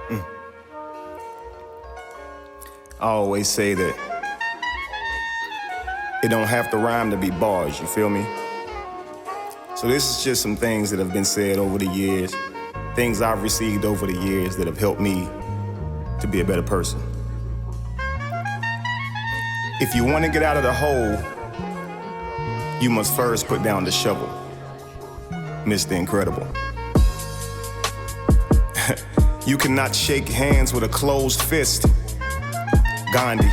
I always say that it don't have to rhyme to be bars, you feel me? So this is just some things that have been said over the years, things I've received over the years that have helped me to be a better person. If you want to get out of the hole, you must first put down the shovel. Mr. Incredible. You cannot shake hands with a closed fist. Gandhi.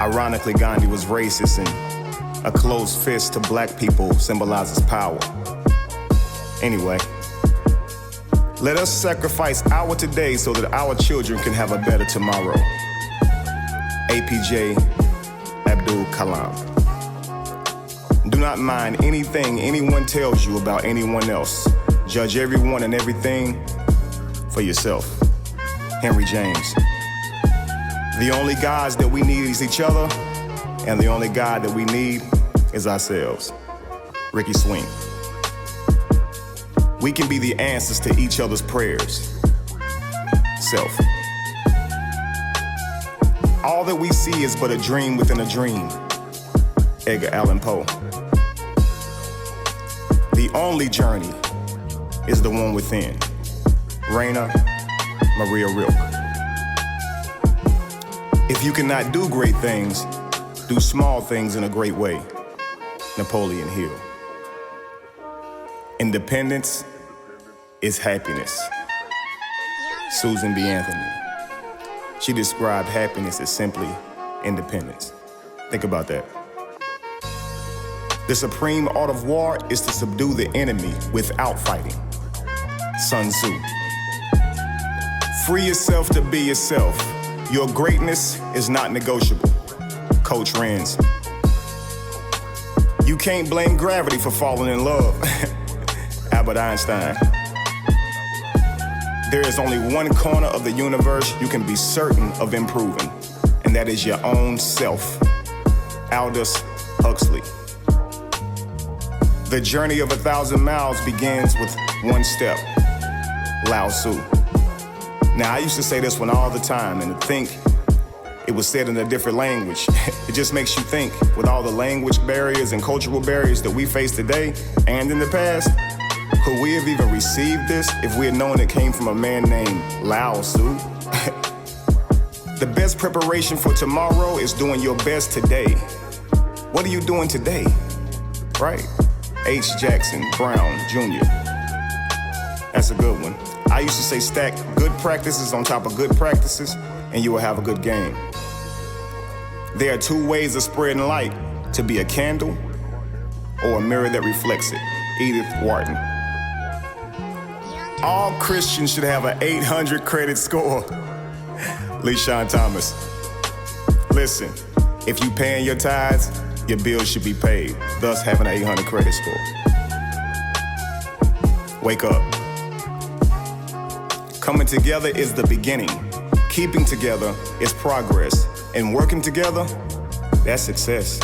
Ironically, Gandhi was racist, and a closed fist to black people symbolizes power. Anyway, let us sacrifice our today so that our children can have a better tomorrow. APJ Abdul Kalam. Do not mind anything anyone tells you about anyone else. Judge everyone and everything for yourself. Henry James. The only gods that we need is each other, and the only God that we need is ourselves. Ricky Swing. We can be the answers to each other's prayers. Self. All that we see is but a dream within a dream. Edgar Allan Poe. The only journey is the one within. Raina Maria Rilke. If you cannot do great things, do small things in a great way. Napoleon Hill. Independence is happiness. Susan B. Anthony. She described happiness as simply independence. Think about that. The supreme art of war is to subdue the enemy without fighting. Sun Tzu. Free yourself to be yourself. Your greatness is not negotiable. Coach Renz. You can't blame gravity for falling in love. Albert Einstein. There is only one corner of the universe you can be certain of improving, and that is your own self. Aldous Huxley. The journey of 1,000 miles begins with one step. Lao Tzu. Now, I used to say this one all the time, and to think it was said in a different language. It just makes you think, with all the language barriers and cultural barriers that we face today and in the past, could we have even received this if we had known it came from a man named Lao Tzu? The best preparation for tomorrow is doing your best today. What are you doing today? Right? H. Jackson Brown, Jr. That's a good one. I used to say stack good practices on top of good practices, and you will have a good game. There are two ways of spreading light: to be a candle or a mirror that reflects it. Edith Wharton. All Christians should have an 800 credit score. LeSean Thomas. Listen, if you paying your tithes, your bills should be paid, thus having an 800 credit score. Wake up. Coming together is the beginning. Keeping together is progress. And working together, that's success.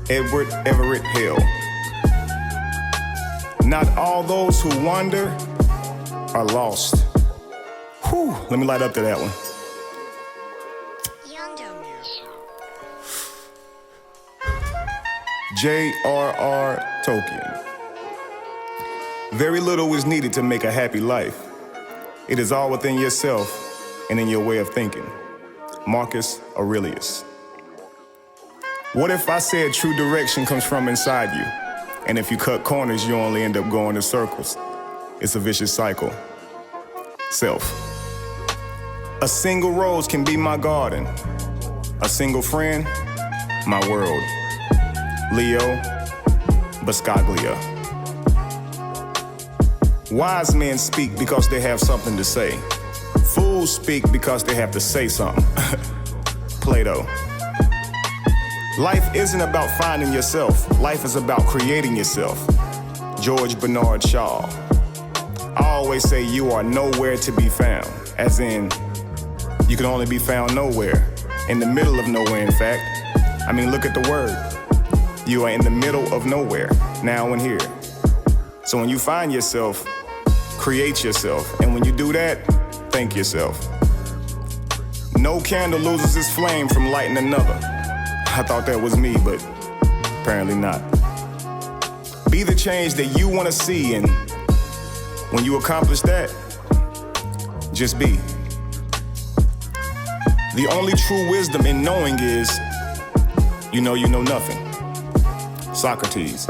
Edward Everett Hale. Not all those who wander are lost. Whew, let me light up to that one. J.R.R. Tolkien. Very little is needed to make a happy life. It is all within yourself and in your way of thinking. Marcus Aurelius. What if I said true direction comes from inside you, and if you cut corners, you only end up going in circles? It's a vicious cycle. Self. A single rose can be my garden. A single friend, my world. Leo Buscaglia. Wise men speak because they have something to say. Fools speak because they have to say something. Plato. Life isn't about finding yourself. Life is about creating yourself. George Bernard Shaw. I always say you are nowhere to be found. As in, you can only be found nowhere. In the middle of nowhere, in fact. I mean, look at the word. You are in the middle of nowhere, now and here. So when you find yourself, create yourself. And when you do that, thank yourself. No candle loses its flame from lighting another. I thought that was me, but apparently not. Be the change that you want to see, and when you accomplish that, just be. The only true wisdom in knowing is, you know nothing. Socrates.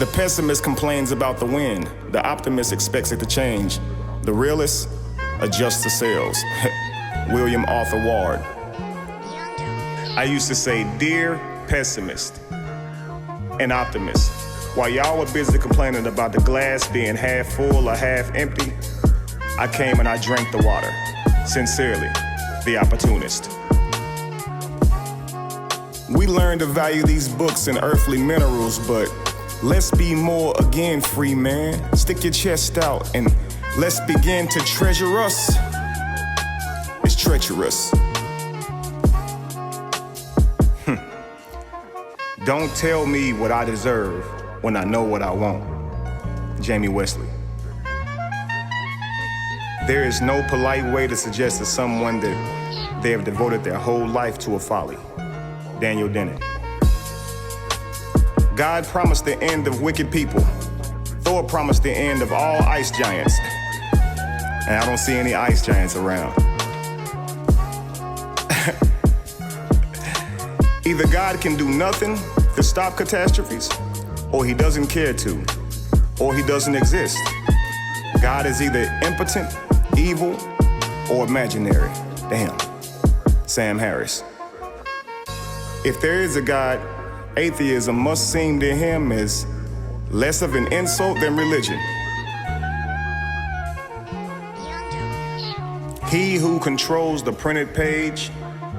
The pessimist complains about the wind. The optimist expects it to change. The realist adjusts the sails. William Arthur Ward. I used to say, dear pessimist and optimist, while y'all were busy complaining about the glass being half full or half empty, I came and I drank the water. Sincerely, the opportunist. We learn to value these books and earthly minerals, but let's be more again free, man. Stick your chest out and let's begin to treasure us. It's treacherous. Don't tell me what I deserve when I know what I want. Jamie Wesley. There is no polite way to suggest to someone that they have devoted their whole life to a folly. Daniel Dennett. God promised the end of wicked people. Thor promised the end of all ice giants. And I don't see any ice giants around. Either God can do nothing to stop catastrophes, or he doesn't care to, or he doesn't exist. God is either impotent, evil, or imaginary. Damn. Sam Harris. If there is a God, atheism must seem to him as less of an insult than religion. He who controls the printed page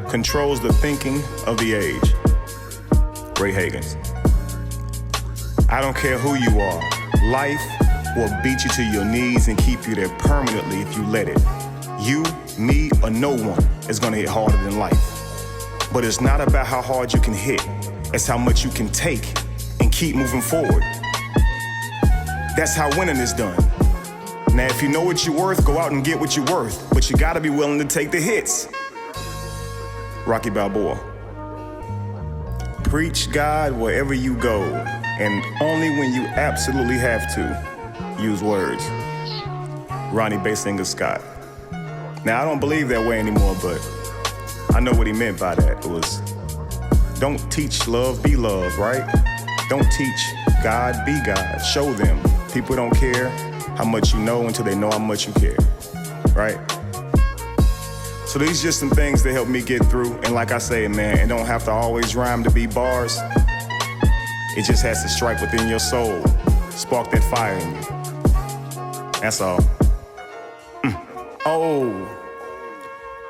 controls the thinking of the age. Ray Hagans. I don't care who you are. Life will beat you to your knees and keep you there permanently if you let it. You, me, or no one is gonna hit harder than life. But it's not about how hard you can hit. It's how much you can take and keep moving forward. That's how winning is done. Now, if you know what you're worth, go out and get what you're worth. But you gotta be willing to take the hits. Rocky Balboa. Preach God wherever you go, and only when you absolutely have to, use words. Ronnie Basinger Scott. Now, I don't believe that way anymore, but I know what he meant by that. It was, don't teach love, be love, right? Don't teach God, be God. Show them. People don't care how much you know until they know how much you care, right? So these are just some things that help me get through. And like I say, man, it don't have to always rhyme to be bars. It just has to strike within your soul, spark that fire in you. That's all. Oh,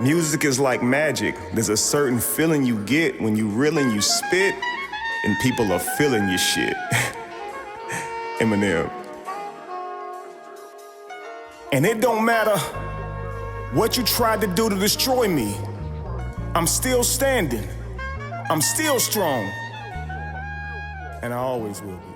music is like magic. There's a certain feeling you get when you reel and you spit, and people are feeling your shit. Eminem. And it don't matter what you tried to do to destroy me. I'm still standing. I'm still strong. And I always will be.